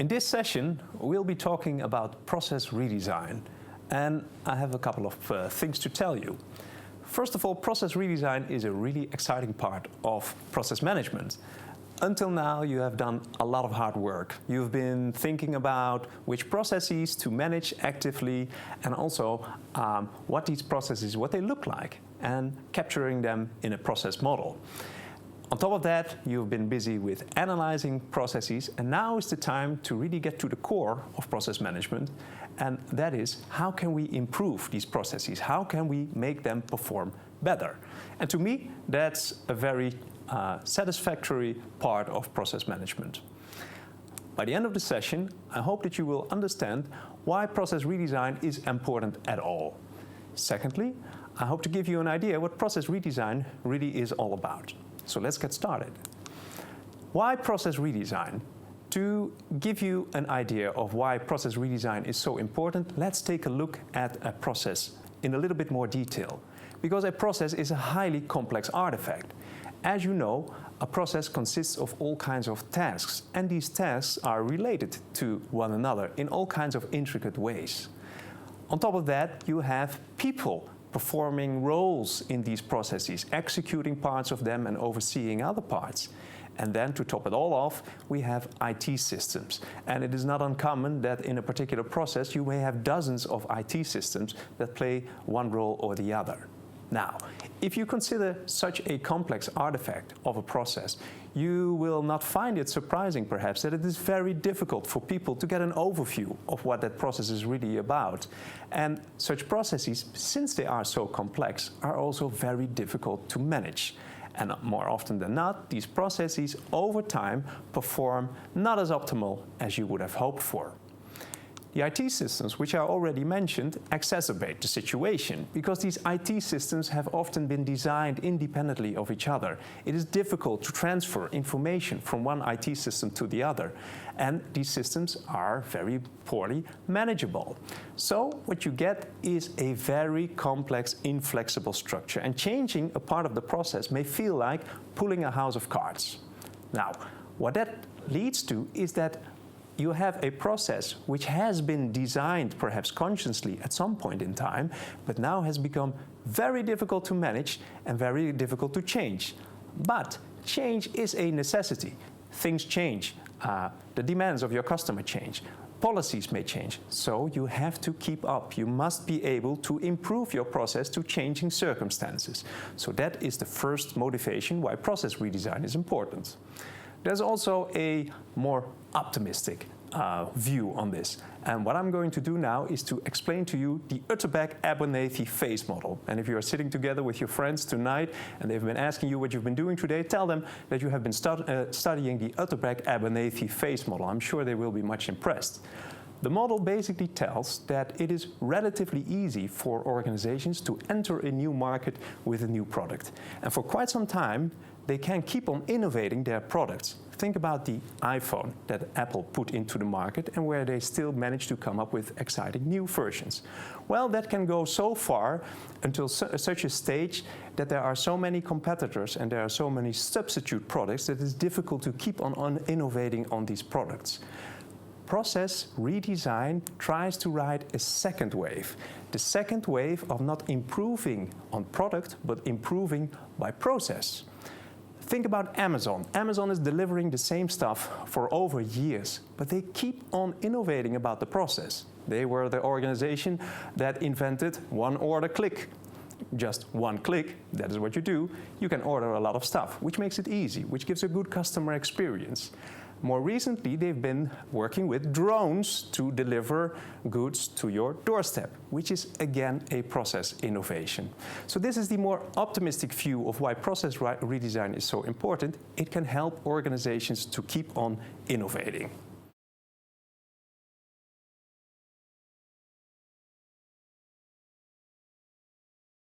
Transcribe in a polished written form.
In this session, we'll be talking about process redesign, and I have a couple of things to tell you. First of all, process redesign is a really exciting part of process management. Until now, you have done a lot of hard work. You've been thinking about which processes to manage actively and also what these processes, what they look like, and capturing them in a process model. On top of that, you've been busy with analyzing processes, and now is the time to really get to the core of process management, and that is, how can we improve these processes? How can we make them perform better? And to me, that's a very satisfactory part of process management. By the end of the session, I hope that you will understand why process redesign is important at all. Secondly, I hope to give you an idea what process redesign really is all about. So let's get started. Why process redesign? To give you an idea of why process redesign is so important, let's take a look at a process in a little bit more detail. Because a process is a highly complex artifact. As you know, a process consists of all kinds of tasks, and these tasks are related to one another in all kinds of intricate ways. On top of that, you have people performing roles in these processes, executing parts of them and overseeing other parts. And then to top it all off, we have IT systems. And it is not uncommon that in a particular process you may have dozens of IT systems that play one role or the other. Now, if you consider such a complex artifact of a process, you will not find it surprising, perhaps, that it is very difficult for people to get an overview of what that process is really about. And such processes, since they are so complex, are also very difficult to manage. And more often than not, these processes over time perform not as optimal as you would have hoped for. The IT systems, which I already mentioned, exacerbate the situation because these IT systems have often been designed independently of each other. It is difficult to transfer information from one IT system to the other, and these systems are very poorly manageable. So what you get is a very complex, inflexible structure, and changing a part of the process may feel like pulling a house of cards. Now, what that leads to is that you have a process which has been designed perhaps consciously at some point in time, but now has become very difficult to manage and very difficult to change. But change is a necessity. Things change. The demands of your customer change. Policies may change. So you have to keep up. You must be able to improve your process to changing circumstances. So that is the first motivation why process redesign is important. There's also a more optimistic view on this. And what I'm going to do now is to explain to you the Utterback-Abernathy phase model. And if you are sitting together with your friends tonight and they've been asking you what you've been doing today, tell them that you have been studying the Utterback-Abernathy phase model. I'm sure they will be much impressed. The model basically tells that it is relatively easy for organizations to enter a new market with a new product. And for quite some time, they can keep on innovating their products. Think about the iPhone that Apple put into the market and where they still manage to come up with exciting new versions. Well, that can go so far until such a stage that there are so many competitors and there are so many substitute products that it's difficult to keep on innovating on these products. Process redesign tries to ride a second wave. The second wave of not improving on product, but improving by process. Think about Amazon. Amazon is delivering the same stuff for over years, but they keep on innovating about the process. They were the organization that invented one order click. Just one click, that is what you do. You can order a lot of stuff, which makes it easy, which gives a good customer experience. More recently, they've been working with drones to deliver goods to your doorstep, which is again a process innovation. So this is the more optimistic view of why process redesign is so important. It can help organizations to keep on innovating.